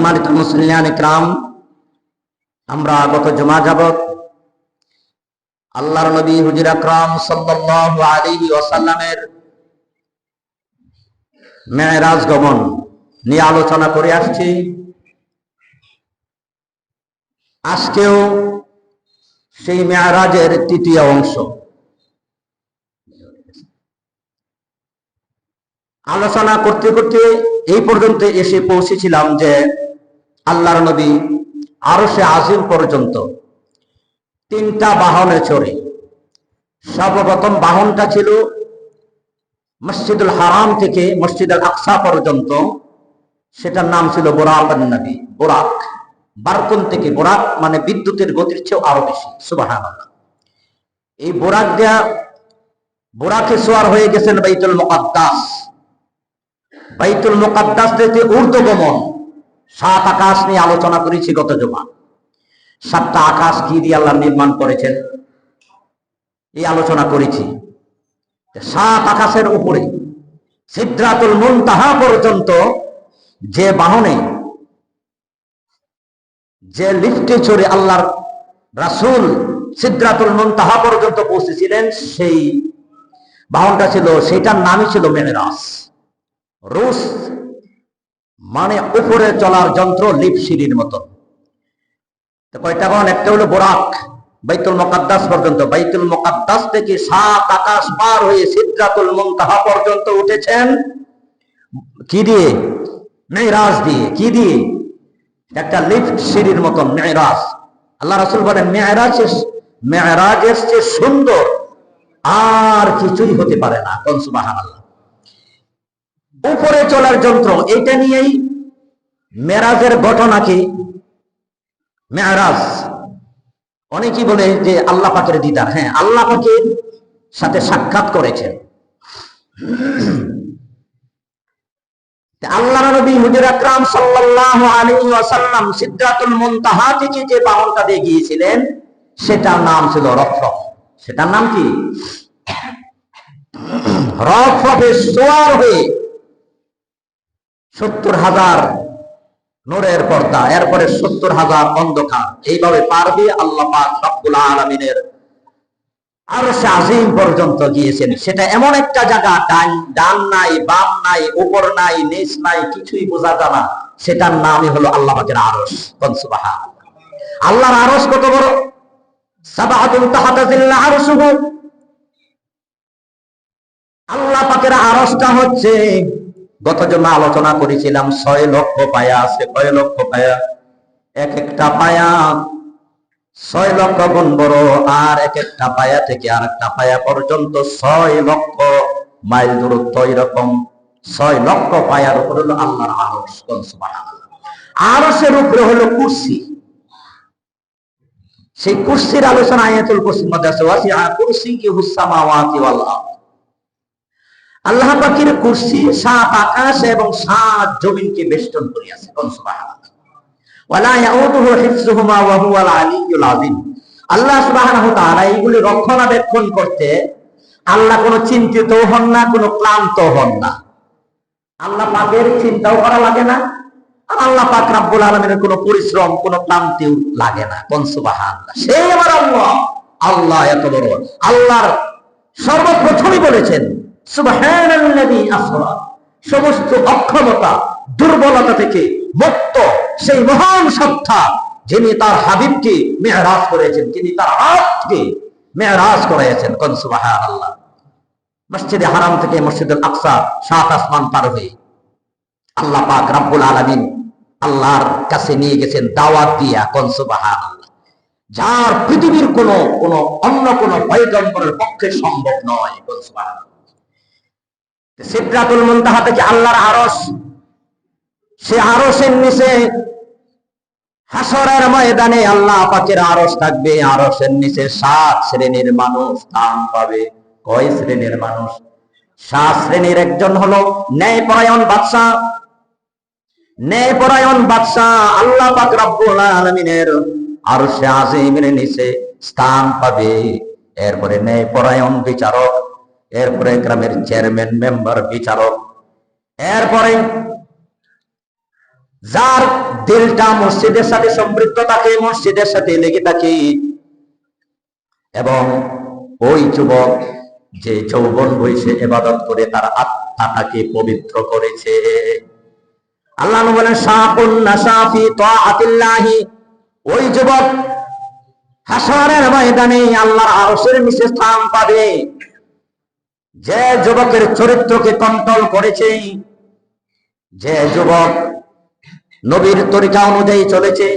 সম্মানিত মুসলিয়ান ইকরাম, আমরা গত জুমা যাবত আল্লাহর নবী হুজুর আকরাম সাল্লাল্লাহু আলাইহি ওয়াসাল্লামের মেরাজ গমন নিয়ে আলোচনা করে আসছি। আজকেও সেই মেরাজের তৃতীয় অংশ আলোচনা করতে করতে এই পর্যন্ত এসে পৌঁছেছিলাম যে আল্লাহর নবী আরশে আজিম পর্যন্ত তিনটা বাহনে চড়ে। সর্বপ্রথম বাহনটা ছিল মসজিদুল হারাম থেকে মসজিদ আল আকসা পর্যন্ত, সেটার নাম ছিল বুরাকুন নবী। বুরাক, বারকুন থেকে বুরাক মানে বিদ্যুতের গতির চেয়েও আরো বেশি। সুবহানাল্লাহ। এই বুরাক দেয়া বুরাকে সোয়ার হয়ে গেছেন বাইতুল মুকাদ্দাস। বাইতুল মুকাদ্দাস থেকে ঊর্ধ্বগমন, 7 আকাশ নিয়ে আলোচনা করেছি গত জুমা। 7টা আকাশ কি দিয়ে আল্লাহ নির্মাণ করেছেন এই আলোচনা করেছি। 7 আকাশের উপরে সিদরাতুল মুনতাহা পর্যন্ত যে বাহনে, যে লিফটে চড়ে আল্লাহর রাসূল সিদরাতুল মুনতাহা পর্যন্ত পৌঁছেছিলেন, সেই বাহনটা ছিল, সেটার নামই ছিল মেরাজ। রুস মানে উপরে চলার যন্ত্র, লিফট সিঁড়ির মতো। কয়টা বাহন? একটা হলো বুরাক, বাইতুল মুকাদ্দাস পর্যন্ত। বাইতুল মুকাদ্দাস থেকে 7 আকাশ পার হয়ে সিদরাতুল মুনতাহা পর্যন্ত উঠেছেন কি দিয়ে? মেরাজ দিয়ে। কি দিয়ে? একটা লিফট সিঁড়ির মতন মেরাজ। আল্লাহ রাসূল বলেন মেরাজের চেয়ে সুন্দর আর কিছুই হতে পারে না। সুবহানাল্লাহ। উপরে চলার যন্ত্র, এইটা নিয়েই মেরাজের ঘটনা কি? মেরাজ অনেকেই বলে যে আল্লাহ পাকের দিদার। হ্যাঁ, আল্লাহ পাকের সাথে সাক্ষাৎ করেছেন। আল্লাহ নবী হুজুর আকরাম সাল্লাল্লাহু আলাইহি ওয়াসাল্লাম সিদরাতুল মুনতাহা থেকে যে বাহনটা দিয়ে গিয়েছিলেন, সেটার নাম ছিল রফরফ। সেটার নাম কি? রফরফে সোয়ার হয়ে 70,000 নূরের পর্দা, এরপরে 70,000 অন্ধকার, এইভাবে পার দিয়ে আল্লাহ পাক রব্বুল আলামিনের আরশে আজিম পর্যন্ত গিয়েছেন। সেটা এমন একটা জায়গা, ডান নাই, বাম নাই, উপর নাই, নিচ নাই, কিছুই বোঝা যায় না। সেটার নামই হলো আল্লাহ পাকের আরশ। সুবহানাল্লাহ। আল্লাহর আরশ কত বড়! সাবআতুন তাহতা জিল্লা আরশুহু। আল্লাহ পাকের আরশটা হচ্ছে, গত জন্য আলোচনা করেছিলাম, 6 লক্ষ পায়া আছে। কয় লক্ষ পায়া? এক একটা পায়া 6 লক্ষ গুণ বড়, আর এক একটা পায়া থেকে আর একটা পায়া পর্যন্ত 6 লক্ষ মাইল দূরত্ব। এরকম 6 লক্ষ পায়ার উপর হলো আল্লাহর আরশ। সুবহানাল্লাহ। আরশের উপরে হলো কুরসি। সেই কুরসির আলোচনা আয়াতুল কুরসির মধ্যে আছে, ওয়াসিআ কুরসিয়ুহুস সামাওয়াতি ওয়াল আরদ। আল্লাহ পাকের কুরসি 7 আকাশ এবং 7 জমিনকে বেষ্টন করে আছে। সুবহানাল্লাহ। ওয়ালা ইয়াউদুহু হিফযুহুমা ওয়া হুয়াল আলিয়্যুল আযীম। আল্লাহ সুবহানাহু ওয়া তাআলা এইগুলি রক্ষণাবেক্ষণ করতে আল্লাহ কোনো চিন্তিত হন না, কোনো ক্লান্ত হন না। আল্লাহ পাকের চিন্তাও করা লাগে না, আর আল্লাহ পাক রব্বুল আলামিনের কোনো পরিশ্রম, কোনো ক্লান্তিও লাগে না। সুবহানাল্লাহ। সেই আমার আল্লাহ, আল্লাহ এত বড়। আল্লাহর সর্বপ্রথমই বলেছেন সুবহানাল্লাযী আসরা, সমস্ত অক্ষমতা, দুর্বলতা থেকে মুক্ত সেই মহান সত্তা, যিনি তার হাবিবকে মেরাজ করেছেন, যিনি তার আত্মাকে মেরাজ করেছেন। সুবহানাল্লাহ। মসজিদে হারাম থেকে মসজিদুল আকসা 7 আসমান পার হয়ে আল্লাহ পাক রব্বুল আলামিন আল্লাহর কাছে নিয়ে গেছেন দাওয়াত দিয়া। সুবহানাল্লাহ। যার পৃথিবীর কোনো অন্য কোনো পয়গম্বরের পক্ষে সম্ভব নয়। সুবহানাল্লাহ। সিদরাতুল মুনতাহা থেকে আল্লাহর আরশ, সে আরশের নিচে হাসরের ময়দানে আল্লাহ পাকের আরশ থাকবে। আরশের নিচে 7 শ্রেণীর মানুষ স্থান পাবে। কয় শ্রেণীর মানুষ? 7 শ্রেণীর। একজন হলো ন্যায়পরায়ণ বাদশা। ন্যায়পরায়ণ বাদশা আল্লাহ পাক রব্বুল আলামিনের আরশে আজিমের নিচে স্থান পাবে। এরপরে ন্যায়পরায়ণ বিচারক, এরপরে গ্রামের চেয়ারম্যান, মেম্বার, বিচারক, এরপরে যার দিলটা মসজিদের সাথে সম্পৃক্ত থাকে, মসজিদের সাথে লেগে থাকে, এবং ওই যুবক যে যৌবন বয়সে ইবাদত করে তার আত্মাটাকে পবিত্র করেছে। আল্লাহ বলেন শাকুন নাসাফি তাআতিল্লাহি, ওই যুবক হাসরের ময়দানে আল্লাহর আরশের নিচে স্থান পাবে। যে যুবকের চরিত্রকে কন্ট্রোল করেছে, যে যুবক নবীর তরিকা অনুযায়ী চলেছে,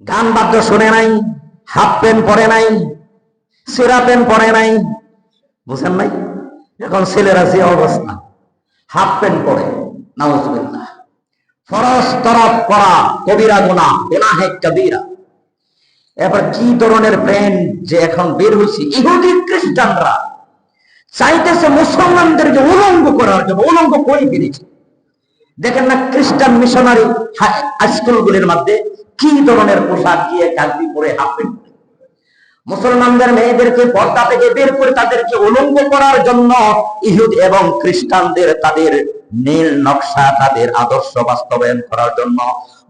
গান বাদ্য শুনে নাই, হাফ প্যান্ট পরে নাই, সিরা প্যান্ট পরে নাই, বুঝেন নাই? এখন ছেলেরা যে অবস্থা, হাফ প্যান্ট পরে, নাউজুবিল্লাহ। ফরজ তরফ করা কবিরা গুনাহ, গুনাহে কবিরা। এবার কি ধরনের ব্র্যান্ড যে এখন বের হয়েছে, ইহুদি খ্রিস্টানরা চাইতেছে মুসলমানদেরকে উলঙ্গ করার জন্য। উলঙ্গ কই ফিরেছে দেখেন না, খ্রিস্টান মিশনারি স্কুলগুলির মধ্যে কি ধরনের পোশাক দিয়ে কাজী পরে, হাফ প্যান্ট পরে মুসলমানদের মেয়েদেরকে পর্দা থেকে বের করে তাদেরকে উলঙ্গ করার জন্য ইহুদি এবং খ্রিস্টানদের তাদের নীল নকশা, তাদের আদর্শ বাস্তবায়ন করার জন্য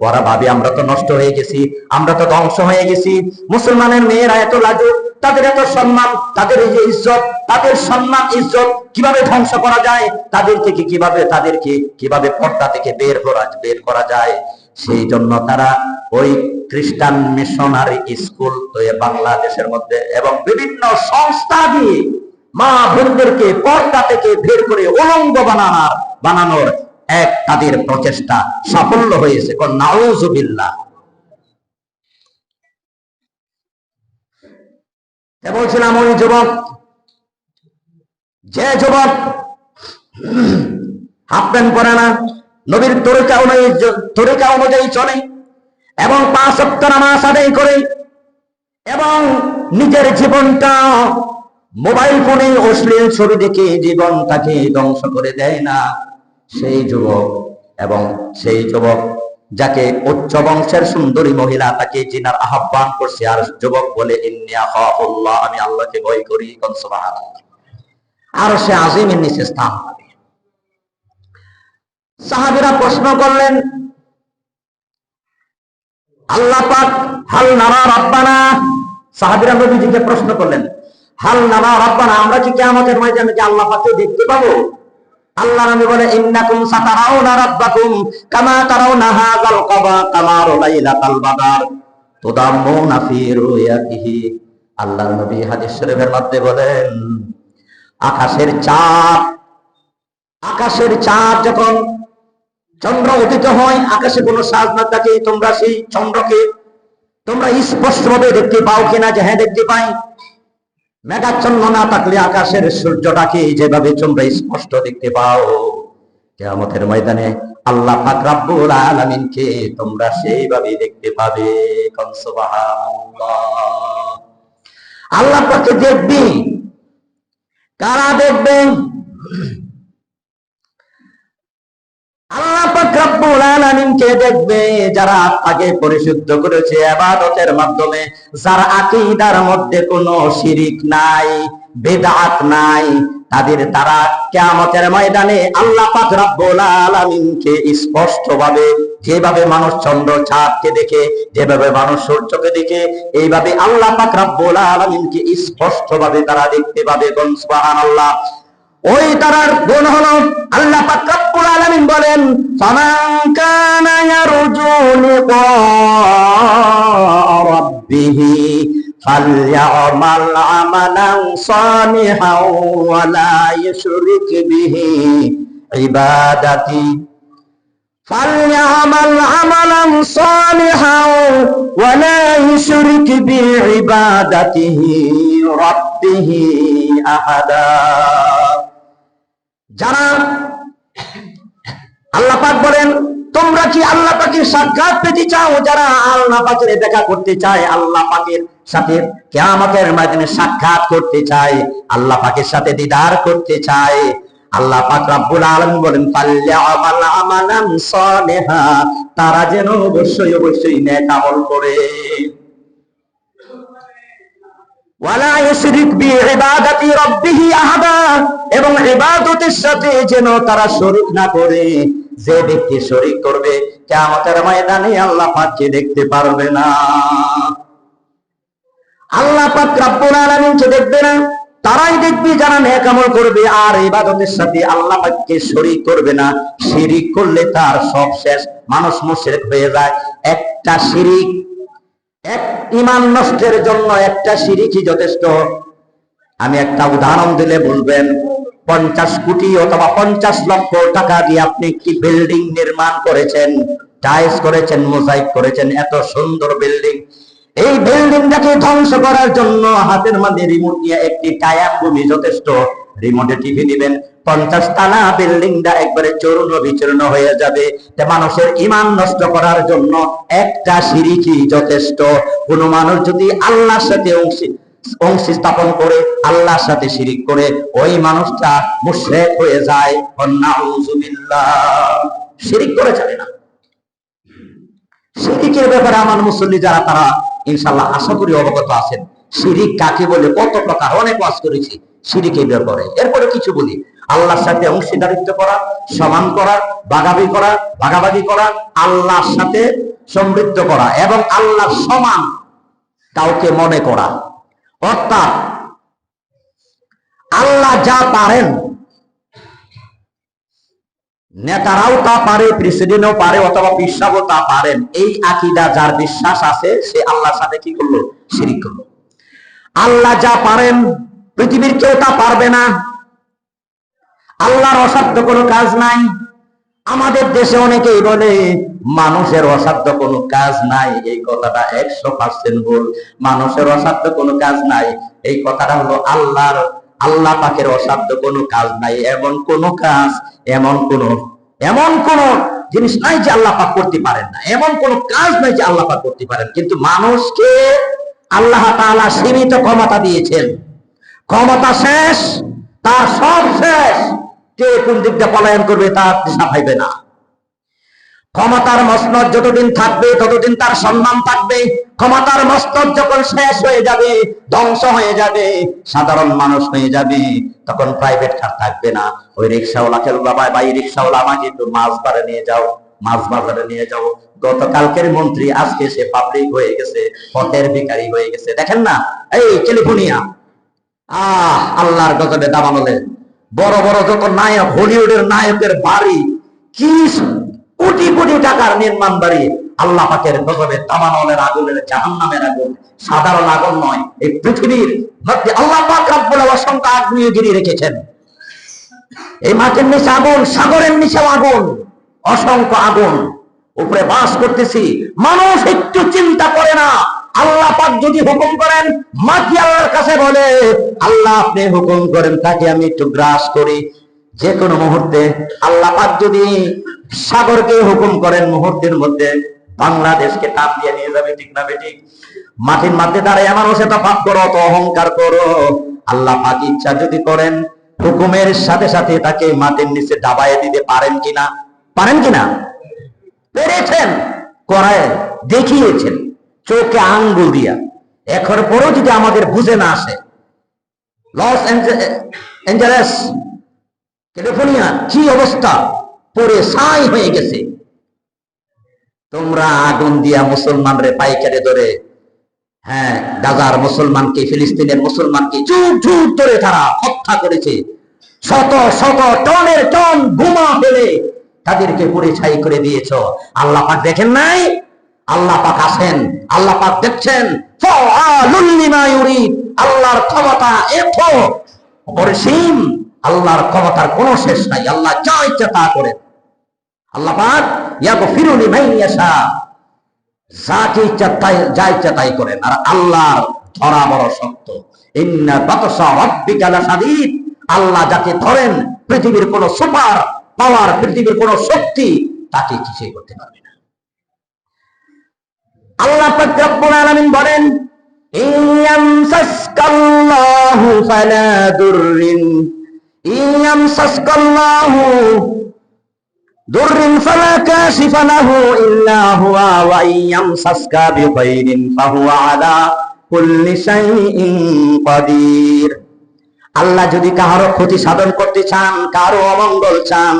ওরা ভাবে আমরা তো নষ্ট হয়ে গেছি, আমরা তো ধ্বংস হয়ে গেছি। মুসলমানের মেয়েরা এত লাজুক, তাদের এত সম্মান, তাদের এই যে ইজ্জত, তাদের সম্মান ইজ্জত কিভাবে ধ্বংস করা যায়, তাদের থেকে কিভাবে পর্দা থেকে বের করা যায়, সেই জন্য তারা ওই খ্রিস্টান মিশনারি স্কুল বাংলাদেশের মধ্যে এবং বিভিন্ন সংস্থা দিয়ে মা বোনদেরকে পর্দা থেকে বের করে উলঙ্গ বানানোর এক তাদের প্রচেষ্টা সাফল্য হয়েছে। নাউজুবিল্লাহ। বলছিলাম ওই যুবক, যে যুবক হাফ প্যান্ট পরে না, নবীর তরিকা অনুযায়ী চলে এবং 5 ওয়াক্ত নামাজ আদায় করে এবং নিজের জীবনটা মোবাইল ফোনে অশ্লীল ছবি দেখে জীবনটাকে ধ্বংস করে দেয় না, সেই যুবক যাকে উচ্চ বংশের সুন্দরী মহিলা তাকে জিনার আহ্বান করছে, আর যুবক বলে ইন্নী আখাফুল্লাহ, আমি আল্লাহকে ভয় করি, সুবহানাল্লাহ, আর সে আজিমের নিচে স্থান পাবে। সাহাবীরা প্রশ্ন করলেন, আল্লাহ পাক হাল নারা রাব্বানা, সাহাবীরা নবীজিকে প্রশ্ন করলেন, হাল নারা রাব্বানা, আমরা কি কিয়ামতের ময়দানে কি আল্লাহ পাককে দেখতে পাবো? আল্লাহ নবী বলে ইন্নাকুম সাতারাউনা রাব্বাকুম কামা তারাউনা হাযাল কামারু লাইলাতাল বাদর তুদাম্মুনা ফি রুয়াতিহি। আল্লাহর নবী হাদিস শরীফের মধ্যে বলেন, আকাশের চাঁদ যখন চন্দ্র উদিত হয়, আকাশে কোনো সাজ না থাকে, তোমরা সেই চন্দ্রকে তোমরা স্পষ্টভাবে দেখতে পাও কিনা? যে হ্যাঁ, দেখতে পাই। মেঘাচ্ছন্ন না থাকলে আকাশের সূর্যটাকে যেভাবে তোমরা স্পষ্ট দেখতে পাও, কিয়ামতের ময়দানে আল্লাহ পাক রব্বুল আলামিনকে তোমরা সেইভাবে দেখতে পাবে। সুবহানাল্লাহ। আল্লাহ পাককে দেখবি, কারা দেখবেন? আল্লাহ পাক রব্বুল আলামিনকে দেখবে যারা আত্মাকে পরিশুদ্ধ করেছে ইবাদতের মাধ্যমে, যার আকীদার মধ্যে কোনো শিরিক নাই, বিদআত নাই, তারা কিয়ামতের ময়দানে আল্লাহ পাক রব্বুল আলামিনকে স্পষ্টভাবে, যেভাবে মানুষ চন্দ্র চাঁদকে দেখে, যেভাবে মানুষ সূর্যকে দেখে, এইভাবে আল্লাহ পাক রব্বুল আলামিনকে স্পষ্টভাবে তারা দেখতে পাবে। সুবহানাল্লাহ। ওই তারার গুণ হলো, আল্লাহ পাক রব্বুল আলামিন বলেন, ফামান কানা ইয়ারজু লিকা রাব্বিহি ফালইআমাল আমালান সালিহান ওয়া লা ইউশরিক বিহি ইবাদাতি ফালইআমাল আমালান সালিহান ওয়া লা ইউশরিক বিইবাদাতিহি রাব্বিহি আহাদা। যারা আল্লাহ পাক বলেন, তোমরা কি আল্লাহ পাকের সাক্ষাৎ পেতে চাও? যারা আল্লাহ পাকের দেখা করতে চায়, আল্লাহ পাকের সাথে কিয়ামতের ময়দানে সাক্ষাৎ করতে চায়, আল্লাহ পাকের সাথে দিদার করতে চায়, আল্লাহ পাক রব্বুল আলামিন বলেন, ফালইআমাল আমালান সালিহা, তারা যেন অবশ্যই নেক আমল করে, ওয়ালা ইউশরিক বিইবাদাতি রাব্বিহি আহাদা, এবং ইবাদতের সাথে যেন তারা শরীক না করে, যে ব্যক্তি শরীক করবে কিয়ামতের ময়দানে আল্লাহ পাককে দেখতে পারবে না। আল্লাহ পাক রব্বুল আলামিনকে দেখবে না, তারাই দেখবে যারা নেক আমল করবে আর ইবাদতের সাথে আল্লাহ পাককে শরীক করবে না। শিরিক করলে তার সব শেষ, মানুষ মুশরিক হয়ে যায়। একটা শিরিক, এক ঈমান নষ্টের জন্য একটা শিরিকই যথেষ্ট। আমি একটা উদাহরণ দিলে বলবেন, 50 কোটি অথবা 50 লক্ষ টাকা দিয়ে আপনি একটি বিল্ডিং নির্মাণ করেছেন, টাইলস করেছেন, মোজাইক করেছেন, এত সুন্দর বিল্ডিং। এই বিল্ডিংটাকে ধ্বংস করার জন্য হাতের মধ্যে রিমোট নিয়ে একটি টায়ার ভূমি যথেষ্ট। রিমোটে টিভি দিবেন, 50 তলা বিল্ডিংটা একবারে চূর্ণ বিচূর্ণ হয়ে যাবে। মানুষের ঈমান নষ্ট করার জন্য একটা শিরিকই যথেষ্ট। কোন মানুষ যদি আল্লাহর সাথে অংশ স্থাপন করে, আল্লাহর সাথে শিরিক করে, ওই মানুষটা মুশরিক হয়ে যায়। নাউযুবিল্লাহ, শিরিক করে চলে না। শিরিকের ব্যাপারে আমার মুসল্লি যারা, তারা ইনশাআল্লাহ আশা করি অবগত আছেন। শিরিক কাকে বলে, কত প্রকার, অনেক ওয়াজ করেছি শিরিকের ব্যাপারে। এরপরে কিছু বলি, আল্লাহর সাথে অংশীদারিত্ব করা, সমান করা, ভাগাভাগি করা, আল্লাহর সাথে সমৃদ্ধ করা এবং আল্লাহর সমান কাউকে মনে করা। অর্থাৎ আল্লাহ যা পারেন, নেতারাও তা পারে, প্রেসিডেন্টও পারে, অথবা পিসাবও তা পারেন। এই আকীদা যার বিশ্বাস আছে, সে আল্লাহর সাথে কি করলো? শিরিক করলো। আল্লাহ যা পারেন পৃথিবীর কেউ তা পারবে না। আল্লাহর অসাধ্য কোনো কাজ নাই। আমাদের দেশে অনেকেই বলে মানুষের অসাধ্য কোনো কাজ নাই। এই কথাটা 100% ভুল। মানুষের অসাধ্য কোনো কাজ নাই, এই কথাটা হলো আল্লাহ পাকের অসাধ্য কোনো কাজ নাই। এমন কোন জিনিস নাই যে আল্লাহ পাক করতে পারেন না, এমন কোন কাজ নাই যে আল্লাহ পাক করতে পারেন। কিন্তু মানুষকে আল্লাহ তাআলা সীমিত ক্ষমতা দিয়েছেন। ক্ষমতা শেষ, তার সব শেষ। কে কোন দিকটা পলায়ন করবে তার দিশা পাইবে না। ক্ষমতার মসনদ যতদিন থাকবে ততদিন তার সম্মান থাকবে। ক্ষমতার মসনদ যখন শেষ হয়ে যাবে, ধ্বংস হয়ে যাবে, সাধারণ মানুষ হয়ে যাবে, তখন প্রাইভেট কার থাকবে না। ওই রিক্সাওয়ালাকে বাবা, ভাই রিক্সাওয়ালা, আমাকে একটু মাছ বাজারে নিয়ে যাও। গতকালকের মন্ত্রী আজকে সে পাবলিক হয়ে গেছে, পথের ভিখারি হয়ে গেছে। দেখেন না, এই ক্যালিফোর্নিয়া, আল্লাহর গজবে দাবানলে বড় বড় যত নায়ক, হলিউডের নায়কের বাড়ি, কি কোটি কোটি টাকার নির্মাণ বাড়ি, আল্লাহ পাকের গজবে দাবানলের আগুনের, জাহান্নামের আগুন, সাধারণ আগুন নয়। এই পৃথিবীর মধ্যে আল্লাহ পাক রব্বুল আলামিন অসংখ্য আগ্নেয়গিরি রেখেছেন। এই মাটির নিচে আগুন, সাগরের নিচে আগুন, অসংখ্য আগুন, উপরে বাস করতেছি। মানুষ একটু চিন্তা করে না। আল্লাহ পাক যদি হুকুম করেন, মাটি আল্লাহর কাছে বলে, আল্লাহ আপনি হুকুম করেন তাকে আমি একটু গ্রাস করি। যে কোনো মুহূর্তে আল্লাহ পাক যদি সাগরকে হুকুম করেন, মুহূর্তের মধ্যে বাংলাদেশকে টান দিয়ে নিয়ে যাবে। ঠিক না বেঠিক? মাটির মধ্যে দাঁড়ায় মানুষ এত পাপ করো, অত অহংকার করো, আল্লাহ পাক ইচ্ছা যদি করেন, হুকুমের সাথে সাথে তাকে মাটির নিচে দাবায় দিতে পারেন কিনা? পেরেছেন, করায় দেখিয়েছেন চোখে আঙ্গুল দিয়া। এখন পরেও যদি আমাদের বুঝে না আসে, লস এঞ্জেলেস, ক্যালিফোর্নিয়া কি অবস্থা, পরে ছাই হয়ে গেছে। তোমরা আগুন দিয়া মুসলমানরে পাইকারে ধরে, গাজার মুসলমানকে, ফিলিস্তিনের মুসলমানকে যুগ যুগ ধরে তারা হত্যা করেছে। শত শত টনের টন বোমা ফেলে তাদেরকে পুড়ে ছাই করে দিয়েছ। আল্লাহ পাক দেখেন নাই? আল্লাহ পাক আছেন, আল্লাহ পাক দেখছেন। আল্লাহর ক্ষমতা এত অসীম, আল্লাহর ক্ষমতার কোনো শেষ নাই। আল্লাহ যা ইচ্ছা তা করেন। আল্লাহ পাক ইয়াগফিরু লিমান ইয়াশা, যাকে ইচ্ছা তাই, যা ইচ্ছা তাই করেন। আর আল্লাহর ধরা বড় শক্ত। ইন্না বাতশা রাব্বিকা লাশাদীদ, আল্লাহ যাকে ধরেন, পৃথিবীর কোন সুপার পাওয়ার, পৃথিবীর কোন শক্তি তাকে কিছুই করতে পারবে না। আল্লাহ পাক রব্বুল আলামিন বলেন, ইয়ামসাসকাল্লাহু ফালা দুররিন, ইয়ামসাসকাল্লাহু দুররিন ফালা কাশিফা লাহু ইল্লা হুয়া, ওয়া ইয়ামসাসকা বিখাইরিন ফাহুয়া আলা কুল্লি শাইইন কাদির। আল্লাহ যদি কারো ক্ষতি সাধন করতে চান, কারো অমঙ্গল চান,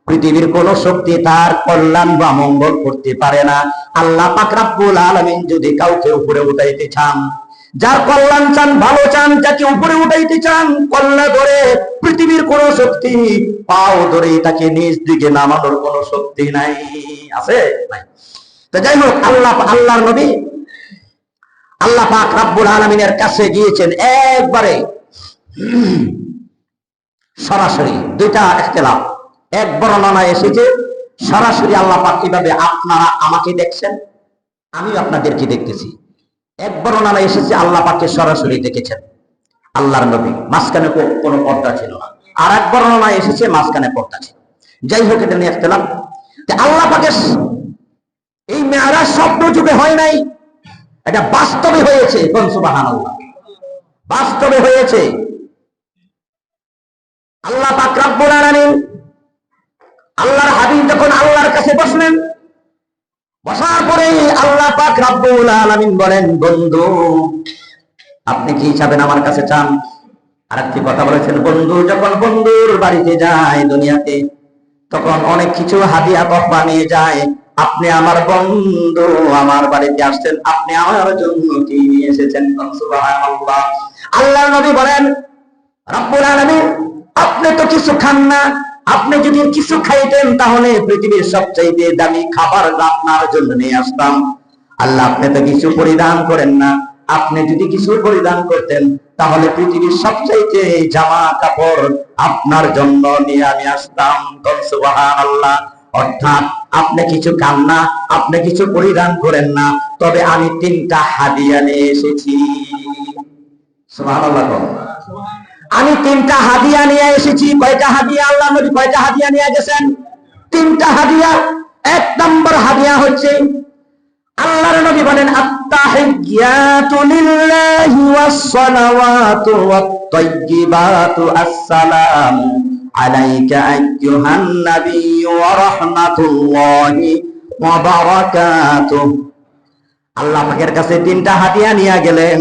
পৃথিবীর কোন শক্তি তার কল্যাণ বা মঙ্গল করতে পারে না। আল্লাহ পাক রব্বুল আলামিন যদি কাউকে উপরে উঠাইতে চান, যার কল্যাণ চান, ভালো চান, যাকে উপরে উঠাইতে চান, কল্যাণ ধরে পৃথিবীর কোন শক্তি পাও ধরে তাকে নিজ দিকে নামানোর কোন শক্তি নাই। আছে নাই? তো যাই হোক, আল্লাহর নবী আল্লাহ পাক রব্বুল আলামিনের কাছে গিয়েছেন একবারে সরাসরি। দুইটা ইখতিলাফ, এক বর্ণনায় এসেছে সরাসরি আল্লাহ পাক কিভাবে আপনারা আমাকে দেখছেন, আমিও আপনাদেরকে দেখতেছি। এক বর্ণনায় এসেছে আল্লাহ পাককে সরাসরি দেখেছেন আল্লাহর নবী, মাঝখানে কোনো পর্দা ছিল না। আর এক বর্ণনায় এসেছে মাঝখানে পর্দা ছিল। যাই হোক, এটা নিয়ে ইখতিলাফ। আল্লাহ পাকের এই মেরাজ স্বপ্ন যুগে হয় নাই, এটা বাস্তবে হয়েছে। সুবহানাল্লাহ, বাস্তবে হয়েছে। আল্লাহ পাক রব্বুল আলামিন, আল্লাহর হাবিব যখন আল্লাহর কাছে বসলেন, বসার পরে আল্লাহ পাক রব্বুল আলামিন বলেন, বন্ধু আপনি কি চাবেন আমার কাছে চান? আরেকটি কথা বলেছেন, বন্ধু যখন বন্ধুর বাড়িতে যায় দুনিয়াতে, তখন অনেক কিছু হাদিয়া তোহফা নিয়ে যায়। আপনি আমার বন্ধু, আমার বাড়িতে আসছেন, আপনি আমার জন্য কি নিয়ে এসেছেন? সুবহানাল্লাহ। আল্লাহর নবী বলেন, রব্বুল আলামিন আপনি তো কিছু খান না, আপনি যদি কিছু খাইতেন তাহলে পৃথিবীর সবচাইতে দামি খাবার আপনার জন্য নিয়ে আসতাম। আল্লাহ আপনি তো কিছু পরিধান করেন না, আপনি যদি কিছু পরিধান করতেন তাহলে পৃথিবীর সবচাইতে জামা কাপড় আপনার জন্য নিয়ে আমি আসতাম। সুবহানাল্লাহ। অর্থাৎ আপনি কিছু খান না, আপনি কিছু পরিধান করেন না, তবে আমি 3টা হাদিয়া নিয়ে এসেছি। সুবহানাল্লাহ। আমি 3টা হাদিয়া নিয়ে এসেছি। কয়টা হাদিয়া? আল্লাহ নবী কয়টা হাদিয়া নিয়ে গেছেন? 3টা হাদিয়া। 1 নম্বর হাদিয়া হচ্ছে, আল্লাহর নবী বলেন, আত্তাহিয়াতু লিল্লাহি ওয়াস সালাওয়াতু ওয়াত তাইয়্যিবাতু আসসালামু আলাইকা আইয়ুহান নাবিয়্যু ওয়া রাহমাতুল্লাহি ওয়া বারাকাতুহু। আল্লাহ পাকের কাছে 3টা হাদিয়া নিয়ে গেলেন।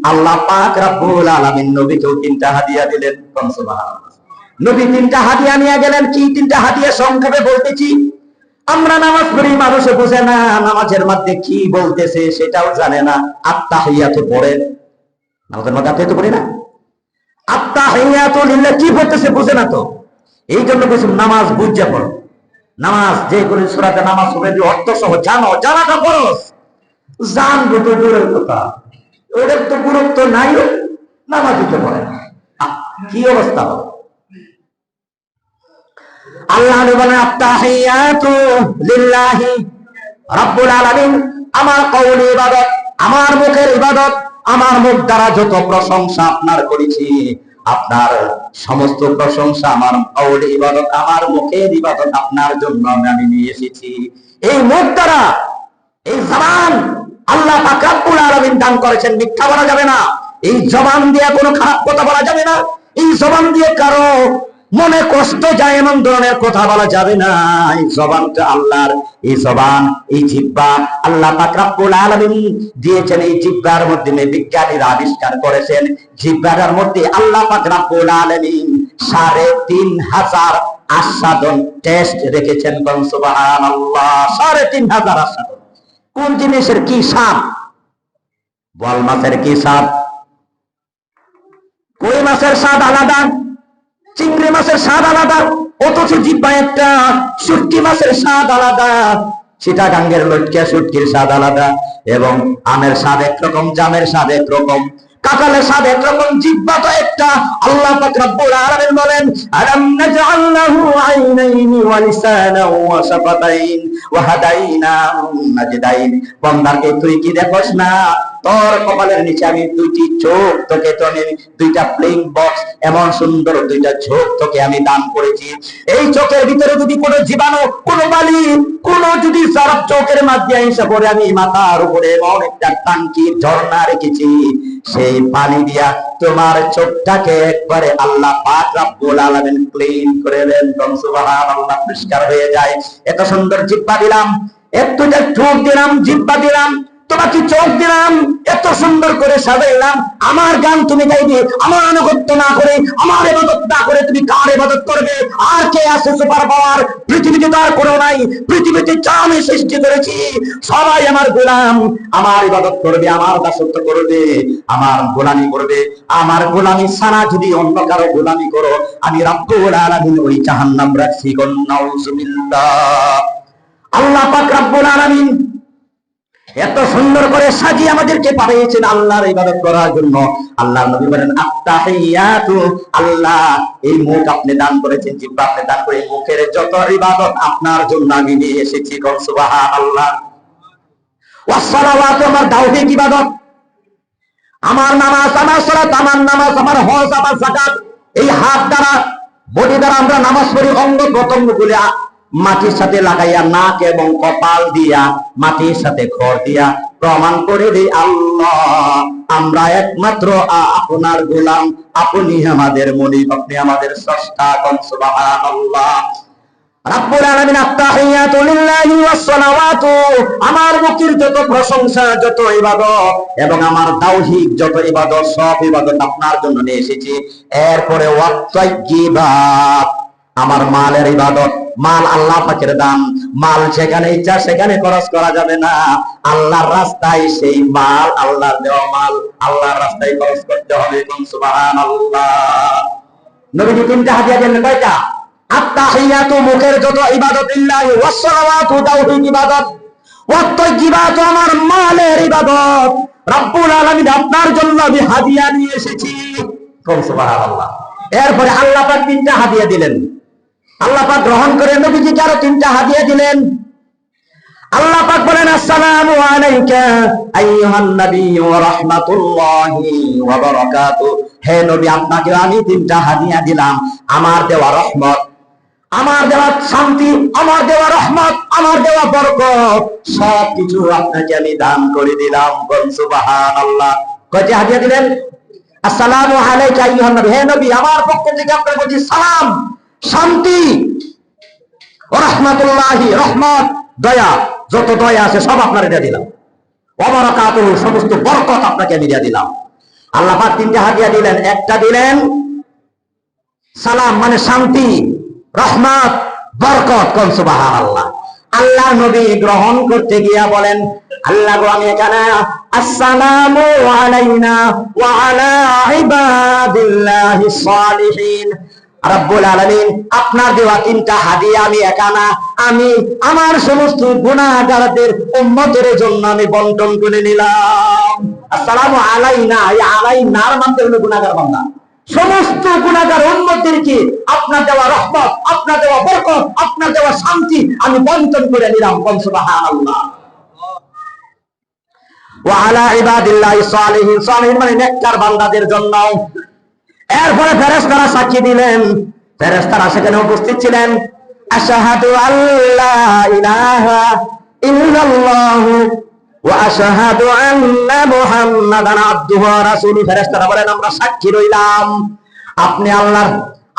আল্লাহ পাক রব্বুল আলামিন নবীকেও 3টা হাদিয়া দিলেন। সুবহানাল্লাহ। নবী 3টা হাদিয়া নিয়ে গেলেন। কি 3টা হাদিয়া সংক্ষেপে বলতেছি। আমরা নামাজ পড়ি, মানুষে বুঝে না নামাজের মধ্যে কি বলতেছে, সেটাও জানে না। আত্তাহিয়াতু পড়ে, নামাজের মধ্যে আত্তাহিয়াতু পড়ি না, আত্তাহিয়াতু লিল্লাহ কি বলতেছে বুঝে না। তো এই জন্য কিছু নামাজ বুঝে পড়ো। নামাজ যে কোনো সূরাতে নামাজ পড়ে অর্থ সহ জানো, জানাটা ফরজ। জানবো তো দূরের কথা, ওদের তো গুরুত্ব নাই, নামাজ দিতে পারে না। কি অবস্থা হবে? আল্লাহ বলেন, আত্তাহিয়াতু লিল্লাহি রাব্বুল আলামিন। আমার কওলি ইবাদত, আমার মুখের ইবাদত, আমার মুখ দ্বারা যত প্রশংসা আপনার করেছি, আপনার সমস্ত প্রশংসা, আমার কওলি ইবাদত, আমার মুখের ইবাদত আপনার জন্য আমি নিয়ে এসেছি। এই মুখ দ্বারা, এই জবান আল্লাহ পাক রব্বুল আলামিন দান করেছেন, মিথ্যা বলা যাবে না। এই জবান দিয়ে কোনো খারাপ কথা বলা যাবে না। এই জবান দিয়ে কারো মনে কষ্ট যায় এমন ধরনের কথা বলা যাবে না। এই জবানটা আল্লাহর। এই জবান, এই জিহ্বা আল্লাহ পাক রব্বুল আলামিন দিয়েছেন। এই জিহ্বার মধ্যে বিজ্ঞানীরা আবিষ্কার করেছেন, জিহ্বার মধ্যে আল্লাহ পাক রব্বুল আলামিন ৩৫০০ আস্বাদন টেস্ট রেখেছেন। সুবহানাল্লাহ। ৩৫০০ আস্বাদন। কোন জিনিসের কি স্বাদ? বল মাছের কি স্বাদ? কই মাছের স্বাদ আলাদা, চিংড়ি মাছের স্বাদ আলাদা, অথচ জিহ্বা একটা। শুটকি মাছের স্বাদ আলাদা, চিটাগাঙ্গের লটকা শুটকির স্বাদ আলাদা, এবং আমের স্বাদ একরকম, জামের স্বাদ একরকম, কাঁঠালের স্বাদ একরকম, জিহ্বা তো একটা। আল্লাহ পাক রব্বুল আলামিন বলেন, আলাম নাজআল লাহু আইনাইনি ওয়া লিসানান ওয়া শাফাতাইন ওয়া হাদাইনাহু নাজদাইন। বান্দাকে তুই কি দেখোস না? তোর কপালের নিচে আমি 2টি চোখ তোকে, 2টা প্লেইং বক্স, এমন সুন্দর 2টা চোখ তোকে আমি দান করেছি। এই চোখের ভিতরে যদি কোনো জীবাণু, কোনো বালি, কোনো যদি সারাপ চোখের মাঝে এসে পড়ে, আমি মাথার উপরে এমন একটা টাঙ্কি ঝর্ণা রেখেছি, সেই পানি দিয়া তোমার চোখটাকে একবারে আল্লাহ পাক রব্বুল আলামিন ক্লিন করে দেন। সুবহানাল্লাহ। পরিষ্কার হয়ে যায়। এত সুন্দর জিহ্বা দিলাম, 2টা চোখ দিলাম, জিহ্বা দিলাম, তোমাকে চোখ দিলাম, এত সুন্দর করে সাজাইলাম, আমার গান তুমি গাইবে, আমার আনুগত্য না করে, আমার ইবাদত না করে তুমি কার ইবাদত করবে? আর কে আছে সুপার পাওয়ার? পৃথিবীতে তো আর কোনো নাই। পৃথিবীতে যা আমি সৃষ্টি করেছি সবাই আমার গোলাম, আমার ইবাদত করবে, আমার দাসত্ব করবে, আমার গোলামি করবে। আমার গোলামি ছাড়া যদি অন্য কারো গোলামি করো, আমি রব্বুল আলামিন ওই জাহান্নাম রাখছি। নাউযুবিল্লাহ। আল্লাহ পাক রব্বুল আলামিন এত সুন্দর করে সাজিয়ে আমাদেরকে পাঠিয়েছেন আল্লাহর ইবাদত করার জন্য। আল্লাহর নবী বলেন আত্তাহিয়াতু, আল্লাহ এই মুখ আপনি দান করেছেন, জিহ্বা আপনি দান করে, মুখের যত ইবাদত আপনার জন্য আমি নিয়ে এসেছি। সুবহানাল্লাহ। ওয়াস সালাওয়াতু, আমার তাওহীদ ইবাদত, আমার নামাজ, আমার সালাত, আমার নামাজ, আমার হজ, আমার যাকাত, এই হাত দ্বারা, বডি দ্বারা আমরা নামাজ পড়ি, অঙ্গ প্রত্যঙ্গ গুলো মাটির সাথে লাগাইয়া, নাক এবং কপাল দিয়া, মাটির সাথে ঘর দিয়া প্রমাণ করে দেই আল্লাহ আমরা একমাত্র আপনার গোলাম, আপনি আমাদের মুনিব, আপনি আমাদের স্রষ্টা। সুবহানাল্লাহ। রাব্বুল আলামিন আত্তাহিয়াতু লিল্লাহি ওয়াস সালাওয়াতু, আমার মুখের যত প্রশংসা, যত ইবাদত এবং আমার তাওহীদ যত ইবাদত, সব ইবাদত আপনার জন্য নিয়ে এসেছি। এরপরে ওয়াত তাইয়্যিবাত, আমার মালের ইবাদত, মাল আল্লাহ পাকের দান, মাল যেখানে ইচ্ছা সেখানে খরচ করা যাবে না। আল্লাহর রাস্তায় সেই মাল, আল্লাহর দেওয়া মাল আল্লাহর রাস্তায় খরচ করতে হবে। সুবহানাল্লাহ। নবীজি তিনটা হাদিয়া দিলেন, কয়টা? আত্তাহিয়াতু, মুখের যত ইবাদত, লিল্লাহি, ওয়াস সালাওয়াতু, তাওহীদ ইবাদত, ওয়াত তাইয়্যিবাতু, আমার মালের ইবাদত। রব্বুল আলামিন আপনার জন্য আমি হাদিয়া নিয়ে এসেছি। সুবহানাল্লাহ। এরপরে আল্লাহ পাক তিনটা হাদিয়া দিলেন। আল্লাহ পাক গ্রহণ করে নবীজিকে আরো তিনটা হাদিয়া দিলেন। আল্লাহ পাক বলেন আসসালামু আলাইকা আইয়ুহান নবী ওয়া রাহমাতুল্লাহি ওয়া বারাকাতুহু, হে নবী আপনাকে আমি তিনটা হাদিয়া দিলাম। আমার দেওয়া রহমত, আমার দেওয়া শান্তি, আমার দেওয়া রহমত, আমার দেওয়া বরকত, সব কিছু আপনাকে আমি দান করে দিলাম। সুবহানাল্লাহ। কয়টা হাদিয়া দিলেন? আসসালামু আলাইকা আইয়ুহান নবী, হে নবী আমার পক্ষ থেকে আপনার প্রতি সালাম, শান্তি, রাহমাতুল্লাহি, রহমত, দয়া, যত দয়া আছে সব আপনার দিয়ে দিলাম। ওয়া বারাকাতুহু, সমস্ত বরকত আপনাকে আমি দিয়ে দিলাম। আল্লাহ পাক তিনটা হাদিয়া দিলেন। একটা দিলেন সালাম, মানে শান্তি, রহমত, বরকত। কোন সুবহানাল্লাহ। আল্লাহ নবী গ্রহণ করতে গিয়া বলেন, আল্লাহ গো আমি এখানে আসসালামু আলাইনা ওয়া আলা ইবাদিল্লাহিস সালিহিন, রব্বুল আলামিন আপনার দেওয়া তিনটা হাদিয়া আমি একানা, আমি আমার সমস্ত গুনাহগারদের উম্মতের জন্য আমি বন্টন করে নিলাম। আসসালামু আলাইনা, এই আলাইনার মানে হলো গুনাহগার বান্দা, সমস্ত গুনাহগার উম্মতদেরকে আপনার দেওয়া রহমত, আপনার দেওয়া বরকত, আপনার দেওয়া শান্তি আমি বন্টন করে নিলাম। সুবহানাল্লাহ। ওয়া আলা ইবাদিল্লাহিস সালিহিন, সালিহিন মানে নেককার বান্দাদের জন্য। এরপরে ফেরেশতারা সাক্ষী দিলেন, ফেরেশতারা সেখানে উপস্থিত ছিলেন। আশহাদু আল্লা ইলাহা ইল্লাল্লাহু ওয়া আশহাদু আন্না মুহাম্মাদান আবদুহু ওয়া রাসূলুহু, ফেরেশতারা বলেন আমরা সাক্ষী রইলাম আপনি আল্লাহর,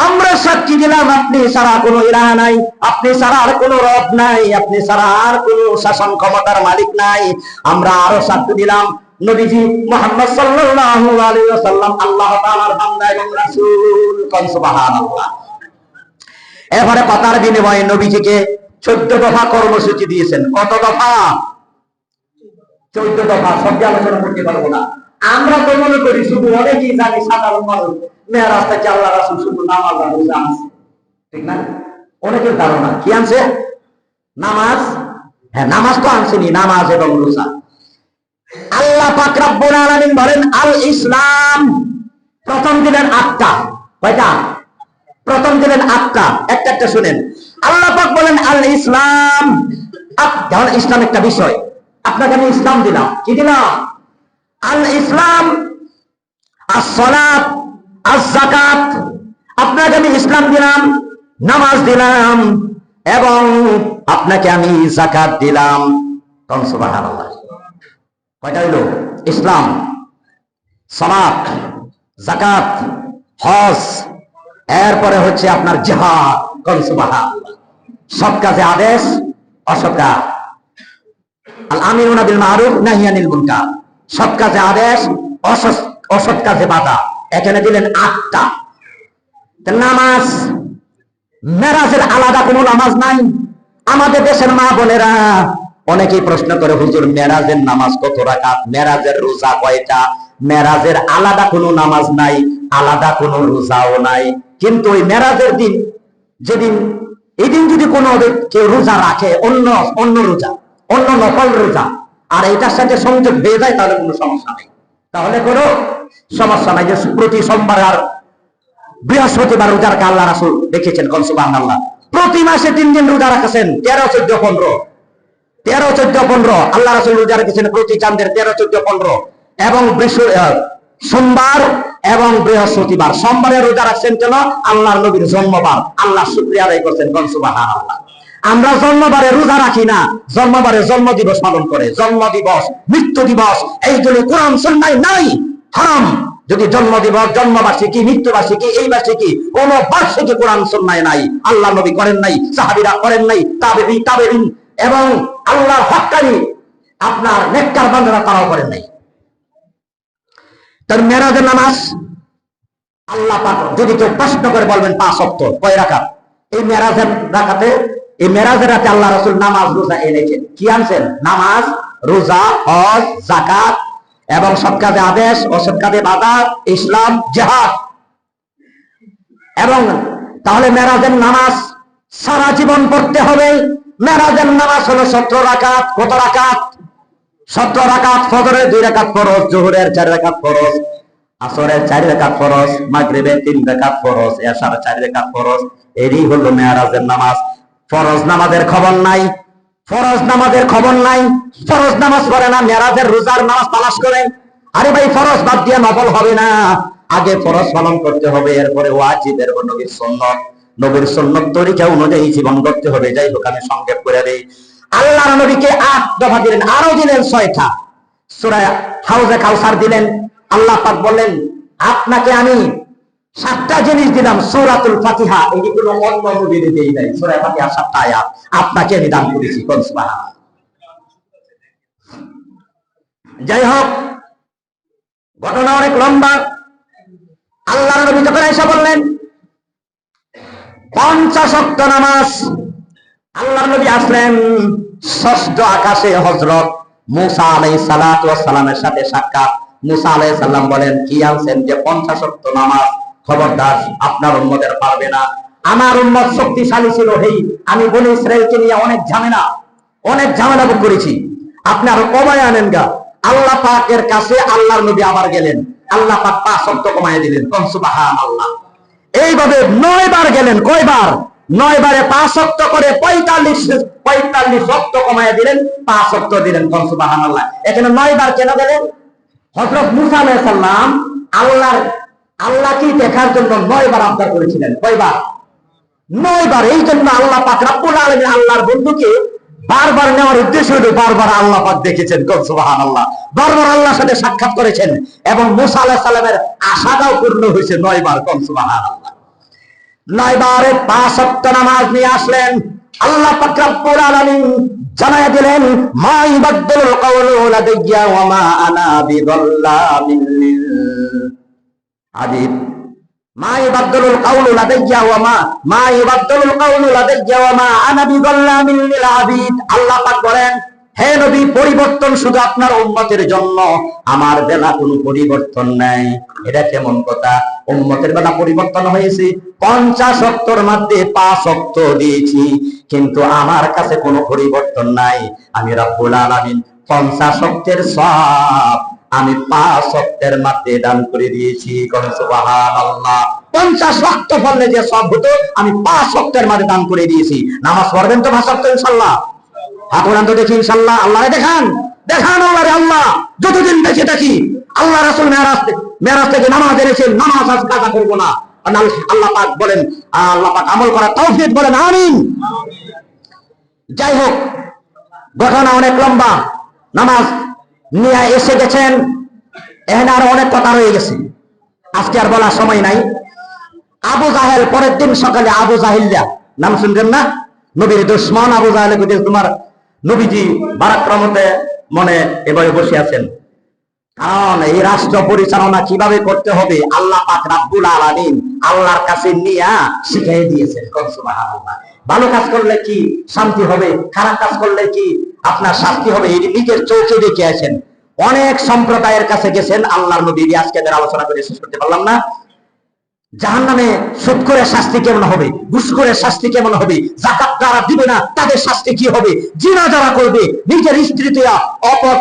আমরা সাক্ষী দিলাম আপনি ছাড়া কোনো ইলাহ নাই, আপনি ছাড়া আর কোনো রব নাই, আপনি ছাড়া আর কোনো শাসন ক্ষমতার মালিক নাই। আমরা আরো সাক্ষ্য দিলাম নবীজি মুহাম্মদ সাল্লাল্লাহু আলাইহি ওয়াসাল্লাম আল্লাহ তাআলার বান্দা এবং রাসূল। সুবহানাল্লাহ। এবারে কথার বিনিময়ে নবীজিকে 14 দফা কর্মসূচি দিয়েছেন। কত দফা? 14 দফা। সব আলোচনা করতে পারবো না। আমরা তো মনে করি শুধু, অনেকেই জানি সাধারণ মানুষ, মেয়েরাজ থেকে আল্লাহ রাসূল শুধু নামাজ আর রোজা আনছে, ঠিক না? অনেকের ধারণা কি আনছে? নামাজ। হ্যাঁ, নামাজ তো আনছেনি, নামাজ এবং রোজা। আল্লাহ পাক রব্বুল আলামিন বলেন আল ইসলাম, প্রথম দিলেন 8টা। কয়টা? প্রথম দিলেন 8টা। একটা একটা শুনেন। আল্লাহ পাক বলেন আল ইসলাম। যেমন ইসলাম একটা বিষয়, আপনাকে আমি ইসলাম দিলাম। কি দিলাম? আল ইসলাম, আস-সালাত, আস-যাকাত, আপনাকে আমি ইসলাম দিলাম, নামাজ দিলাম এবং আপনাকে আমি যাকাত দিলাম। সুবহানাল্লাহ। কয়টা হইল? ইসলাম, সালাত, যাকাত, হজ, এরপরে হচ্ছে আপনার জিহাদ। সুবহানাল্লাহ। সৎ কাজে আদেশ, অসৎ কাজ, আল আমিরুনা বিল মারুফ নাহি আনিল মুনকার, সৎ কাজে আদেশ, অসৎ কাজে বাধা। এখানে দিলেন 8টা। নামাজ, মেরাজের আলাদা কোনো নামাজ নাই। আমাদের দেশের মা বোনেরা অনেকেই প্রশ্ন করে, হুজুর মেরাজের নামাজ কত রাকাত, মেরাজের রোজা কয়টা? মেরাজের আলাদা কোনো নামাজ নাই, আলাদা কোনো রোজাও নাই। কিন্তু ওই মেরাজের দিন, যেদিন, এই দিন যদি কোনো কেউ রোজা রাখে, অন্য রোজা, অন্য নফল রোজা, আর এটার সাথে সংযোগ হয়ে যায়, তাহলে কোনো সমস্যা নেই। তাহলে কোনো সমস্যা নাই। যে প্রতি সোমবার আর বৃহস্পতিবার রোজা রাখা আল্লাহ রাসূল দেখেছেন, কোন সুবহানাল্লাহ। প্রতি মাসে 3 দিন রোজা রাখেছেন, 13, 14, 15, 13, 14, 15 আল্লাহ রাসূল রোজা রেখেছেন প্রতি চাঁদের 13, 14, 15 এবং সোমবার এবং বৃহস্পতিবার। সোমবারে রোজা রাখছেন কেন? আল্লাহর নবীর জন্মবার, আল্লাহ শুকরিয়া আদায় করছেন, কোন সুবহানাল্লাহ। আমরা জন্মবারে রোজা রাখি না, জন্মবারে জন্ম দিবস পালন করে, জন্ম দিবস, মৃত্যু দিবস এইগুলো কোরআন সুন্নাহয় নাই, হারাম। যদি জন্ম দিবস, জন্মবার্ষিকী, মৃত্যুবার্ষিকী, এই বার্ষিকী, কোন বার্ষিকী কোরআন সুন্নাহয় নাই, আল্লাহ নবী করেন নাই, সাহাবীরা করেন নাই, তাবেঈন এবং আল্লাহর হক্কানি আপনার নেককার বান্দারা তারাও করেন নাই। তার মেরাজের নামাজ আল্লাহ পাক যদি কেউ প্রশ্ন করে বলবেন 5 ওয়াক্ত, কয় রাকাত? এই মেরাজের রাকাতে, এই মেরাজের রাতে আল্লাহ রাসূল নামাজ রোজা এনেছেন। কি আনছেন? নামাজ, রোজা, হজ, যাকাত এবং সৎ কাজে আদেশ, অসৎ কাজে বাধা, ইসলাম, জিহাদ। এবং তাহলে মেরাজের নামাজ সারা জীবন পড়তে হবে। মেরাজের নামাজ হলো 17 রাকাত। কত রাকাত? 17 রাকাত। ফজরের 2 রাকাত ফরজ, জোহরের 4 রাকাত ফরজ, আসরের 4 রাকাত ফরজ, মাগরিবের 3 রাকাত ফরজ, এশার 4 রাকাত ফরজ। এরই হলো মেরাজের নামাজ। ফরজ নামাজের খবর নাই, ফরজ নামাজের খবর নাই, ফরজ নামাজ পড়ে না, মেরাজের রোজার নামাজ তালাশ করে। আরে ভাই, ফরজ বাদ দিয়ে নফল হবে না, আগে ফরজ পালন করতে হবে, এরপরে ওয়াজিব, এরপর নবীর সুন্নাত, নবীর সুন্নাত তরিকা অনুযায়ী জীবন করতে হবে। যাই হোক, আমি সংক্ষেপ করে দেই। আল্লাহর নবীকে 8 দফা দিলেন, আরো দিলেন 6টা। সূরা হাউজে কাউসার দিলেন। আল্লাহ পাক বললেন, আপনাকে আমি 7টা জিনিস দিলাম। সূরাতুল ফাতিহা, এই কোনো অন্য নবীর দেই নাই। সূরা ফাতিহা 7টা আয়াত আপনাকে আমি দান করেছি, কোন সুবহানাল্লাহ। যাই হোক, ঘটনা অনেক লম্বা। আল্লাহর নবী যখন এসে বললেন 50 ওয়াক্ত নামাজ, আল্লাহর নবী আসলেন, ষষ্ঠ আকাশে হযরত মুসা আলাইহিস সালাতু ওয়াস সালামের সাথে সাক্ষাৎ। মুসা আলাইহিস সালাম বলেন, কি আনছেন? যে 50 ওয়াক্ত নামাজ। খবরদার, আপনার উম্মতের পারবে না। আমার উম্মত শক্তিশালী ছিল। হেই, আমি বনি ইসরাইলকে নিয়ে অনেক ঝামেলা ভোগ করেছি, আপনার কমায় আনেন গা। আল্লাহ পাকের কাছে আল্লাহর নবী আবার গেলেন, আল্লাহ পাক 5 ওয়াক্ত কমায় দিলেন, কোন সুবহানাল্লাহ। এইভাবে 9 বার গেলেন। কয়বার? 9 বারে 5 ওয়াক্ত করে 45 ওয়াক্ত কমায় দিলেন, 5 ওয়াক্ত দিলেন, কোন সুবহানাল্লাহ। এখানে 9 বার কেন গেলেন? হযরত মুসা আলাইহিস সালাম আল্লাহকে দেখার জন্য 9 বার আবদার করেছিলেন। কয়বার? 9 বার। এই জন্য আল্লাহ পাক রব্বুল আলামিন আল্লাহর বন্ধুকে বারবার নেওয়ার উদ্দেশ্য হলো বারবার আল্লাহ পাক দেখেছেন, কোন সুবহানাল্লাহ। বারবার আল্লাহর সাথে সাক্ষাৎ করেছেন এবং মুসা আলাইহিস সালামের আশাটাও পূর্ণ হয়েছে 9 বার, কোন সুবহানাল্লাহ। 9 বারে 5 ওয়াক্ত নামাজ নিয়ে আসলেন। আল্লাহ পাক রব্বুল আলামিন জানায়া দিলেন, মা ইবাদুল কাওলু লাদাইয়া ওয়া মা আনা বিযাল্লামিন লিল আবিদ। মা ইবাদুল কাওলু লাদাইয়া ওয়া মা ইবাদুল কাওলু লাদাইয়া ওয়া মা আনা বিযাল্লামিন লিল আবিদ। আল্লাহ পাক বলেন, হে নবী, পরিবর্তন শুধু আপনার উম্মতের জন্য, আমার বেলা কোনো পরিবর্তন নাই। এটা কেমন কথা? উম্মতের বেলা পরিবর্তন হয়েছে, 50 ওয়াক্তের মধ্যে 5 ওয়াক্ত দিয়েছি, কিন্তু আমার কাছে কোনো পরিবর্তন নাই। আমি রব্বুল আলামিন 50 ওয়াক্তের সওয়াব আমি 5 ওয়াক্তের মধ্যে দান করে দিয়েছি, কোন সুবহানাল্লাহ। 50 ওয়াক্ত পড়লে যে সওয়াব হতো, আমি 5 ওয়াক্তের মধ্যে দান করে দিয়েছি। নামাজ পড়বেন তো 5 ওয়াক্ত ইনশাআল্লাহ? আপনারা তো দেখি ইনশাআল্লাহ। আল্লাহরে দেখান আল্লাহরে। আল্লাহ যতদিন বেঁচে থাকি, আল্লাহ রাসূল মেরাজ থেকে নামাজ এনেছেন, নামাজ আজ কাজা করব না। আল্লাহ পাক বলেন, আল্লাহ পাক আমল করার তৌফিক বলেন, আমিন। যাই হোক, ঘটনা অনেক লম্বা। নামাজ নিয়ে এসে গেছেন, এখানে আরো অনেক কথা রয়ে গেছে, আজকে আর বলার সময় নাই। আবু জাহেল, পরের দিন সকালে আবু জাহিল্লা, নাম শুনবেন না? নবীর দুশমন আবু জাহেল, তোমার নবীজি বারাক্রমতে মনে এভাবে বসে আছেন, কারণ এই রাষ্ট্র পরিচালনা কিভাবে করতে হবে আল্লাহ পাক রাব্বুল আলামিন আল্লাহর কাছে নিয়ে শিখিয়ে দিয়েছেন। সুবহানাল্লাহ। ভালো কাজ করলে কি শান্তি হবে, খারাপ কাজ করলে কি আপনার শাস্তি হবে, এই নিজের চোখে দেখে আছেন। অনেক সম্প্রদায়ের কাছে গেছেন আল্লাহর নবী। আজকে আলোচনা করে শেষ করতে পারলাম না। জাহান্নামে সুদ করে শাস্তি কেমন হবে, ঘুষ করে শাস্তি কেমন হবে, যাকাত যারা দিবে না তাদের শাস্তি কি হবে, জিনা যারা করবে, নিজের স্ত্রীতে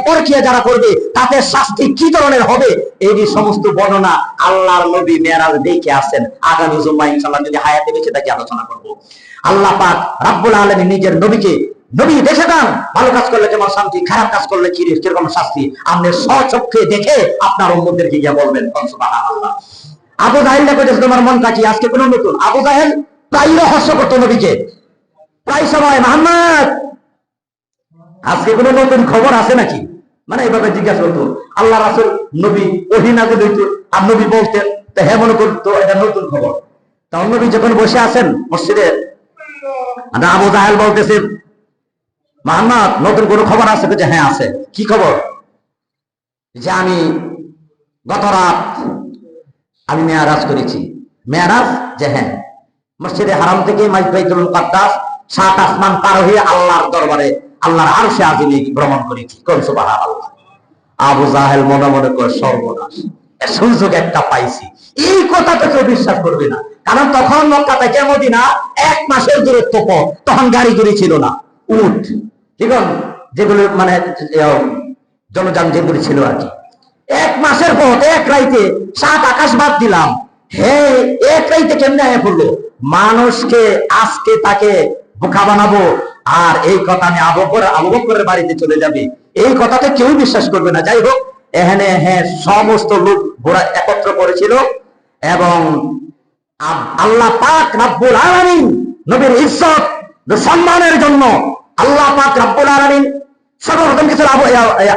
পরকীয়া যারা করবে তাদের শাস্তি কি ধরনের হবে, এই সমস্ত বর্ণনা আল্লাহর নবী মেরাজ দেখে আসেন। আগামী জুম্মা ইনশাআল্লাহ যদি হায়াতে বেঁচে থাকি আলোচনা করব। আল্লাহ পাক রাব্বুল আলামিন নিজের নবীকে নবী দেখে দেন ভালো কাজ করলে যেমন শান্তি, খারাপ কাজ করলে কিরকম শাস্তি আপনি স্বচক্ষে দেখে আপনার উম্মতদেরকে গিয়ে বলবেন। সুবহানাল্লাহ। আবু জাহেল কইতেছে তোমার মনটা কি আজকে কোন নতুন? আবু জাহেল প্রায় রহস্য করতো নবীকে, প্রায় সময় মোহাম্মদ আজকে কোন নতুন খবর আছে নাকি, মানে এইভাবে জিজ্ঞাসা করতো। আল্লাহ রাসূল নবী ওহী নাযিল হইতো আর নবী বলতেন, তো হ্যাঁ মনে করতো এটা নতুন খবর। তখন নবী যখন বসে আছেন মসজিদে, আবু জাহেল বলতেছে মোহাম্মদ নতুন কোন খবর আছে? যে হ্যাঁ আছে। কি খবর? যে আমি গত রাত আমি মেয়ারাজ করেছি। মেয়ারাজ? যে হ্যাঁ, মসজিদে হারাম থেকে বাইতুল মুকাদ্দাস 7 আসমান পার হয়ে আল্লাহর দরবারে আল্লাহর আরশে আজিমে ভ্রমণ করেছি। কোন সুবহানাল্লাহ। আবু জাহেল মনে মনে করে সর্বনাশ, সুযোগ একটা পাইছি। এই কথা তো কেউ বিশ্বাস করবে না, কারণ তখন মক্কা থেকে মদিনা 1 মাসের দূরত্ব পথ। তখন গাড়ি গড়ি ছিল না, উট, ঠিক আছে, যেগুলো মানে জনযান যেগুলি ছিল আর কি। 1 মাসের পথ, 1 রাইতে 7 আকাশ বাদ দিলাম। হে 1 রাইতে কেমনে আয়া পড়লো? মানুষকে আজকে তাকে বোকা বানাবো আর এই কথা আমি আবু বকরের বাড়িতে চলে যাবে, এই কথাতে কেউ বিশ্বাস করবে না। যাই হোক, এখানে হ্যাঁ সমস্ত লোক ঘোড়া একত্র করেছিল এবং আল্লাহ পাক রব্বুল আলামিন নবীর ইজ্জত সম্মানের জন্য আল্লাহ পাক রব্বুল আলামিন সর্বপ্রথম কিছু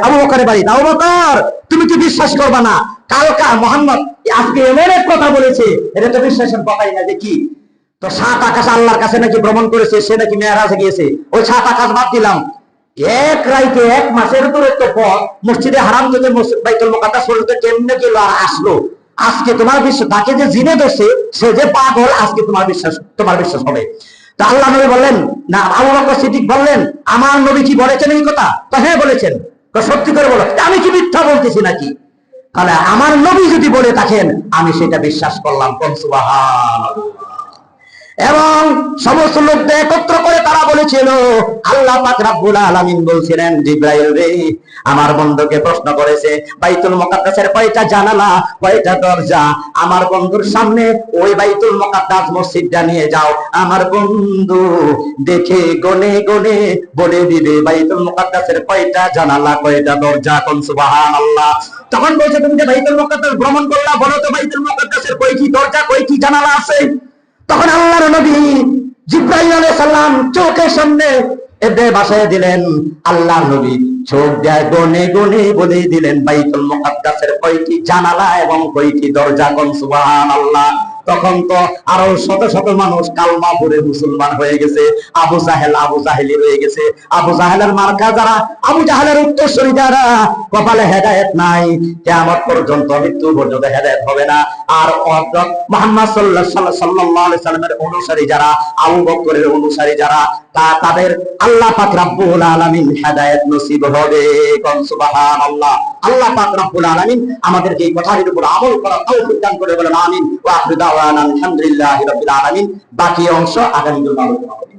আবু বকরের বাড়ি। আবু বকর তুমি কি বিশ্বাস করবা না, কালকা মুহাম্মদ আজকে এমন এক কথা বলেছে, এটা তো বিশ্বাসের কথাই না। যে কি? তো 7 আকাশ আল্লাহর কাছে নাকি ভ্রমণ করেছে, সে নাকি মেরাজে গিয়েছে। ওই 7 আকাশ বাদ দিলাম, 1 রাইতে 1 মাসের দূরত্ব পথ মসজিদে হারাম থেকে বাইতুল মুকাদ্দাস পর্যন্ত কেমনে গেল আর আসলো? আজকে তোমার বিশ্বাস, তাকে যে জিনে ধরছে সে যে পাগল, আজকে তোমার বিশ্বাস হবে? তা আল্লাহ নবী বললেন না, আবু বকর সিদ্দিক বললেন আমার নবী কি বলেছেন এই কথা? তো হ্যাঁ বলেছেন। তো সত্যি করে বলো, আমি কি মিথ্যা বলতেছি নাকি? তাহলে আমার নবী যদি বলে থাকেন আমি সেটা বিশ্বাস করলাম। কোন সুবহানাল্লাহ। এবং সমস্ত লোকদের একত্র করে তারা বলেছিল, আল্লাহ পাক রব্বুল আলামিন বলছিলেন জিবরাইল রে, আমার বন্ধুকে প্রশ্ন করেছে বাইতুল মুকাদ্দাসের কয়টা জানালা, কয়টা দরজা, আমার বন্ধুর সামনে ওই বাইতুল মুকাদ্দাস মসজিদটা নিয়ে যাও, আমার বন্ধু দেখে গনে গনে বলে দিবে বাইতুল মুকাদ্দাসের কয়টা জানালা, কয়টা দরজা। কোন সুবহানাল্লাহ। তখন বলছে তুমি যে বাইতুল মুকাদ্দাস ভ্রমণ করলা, বলো তো বাইতুল মুকাদ্দাসের কয়টি দরজা, কয়টি জানালা আছে? তখন আল্লাহর নবী জিবরাইল আলাইহিস সালাম চোখের সামনে এদে বাসায় দিলেন। আল্লাহর নবী চোখ দিয়ে গনে গনে বলে দিলেন বাইতুল মুকাদ্দাসের কয়টি জানালা এবং কয়টি দরজা। কোন সুবহানাল্লাহ। তখন তো আরো শত শত মানুষ কালমা পড়ে মুসলমান হয়ে গেছে। আবু জাহেলি হয়ে গেছে। আবু জাহেলের মার্কা যারা, আবু জাহেলের উত্তরসূরি যারা, কপালে হেদায়েত নাই, কিয়ামত পর্যন্ত, মৃত্যু পর্যন্ত হেদায়েত হবে না। আর মুহাম্মদ সাল্লাল্লাহু আলাইহি সাল্লামের অনুসারী যারা, আবু বকরের অনুসারী যারা, তাদের আল্লাহ পাক রব্বুল আলামিন হেদায়েত নসিব হবে। কোন সুবহানাল্লাহ। আল্লাহ পাক রব্বুল আলামিন আমাদেরকে এই কথাটির উপর আমল করার তৌফিক দান করে বলেন আমিন। ওয়া আখিরু দাওয়ানা আলহামদুলিল্লাহি রাব্বিল আলামিন। বাকি অংশ আগামী দিন আলোচনা হবে।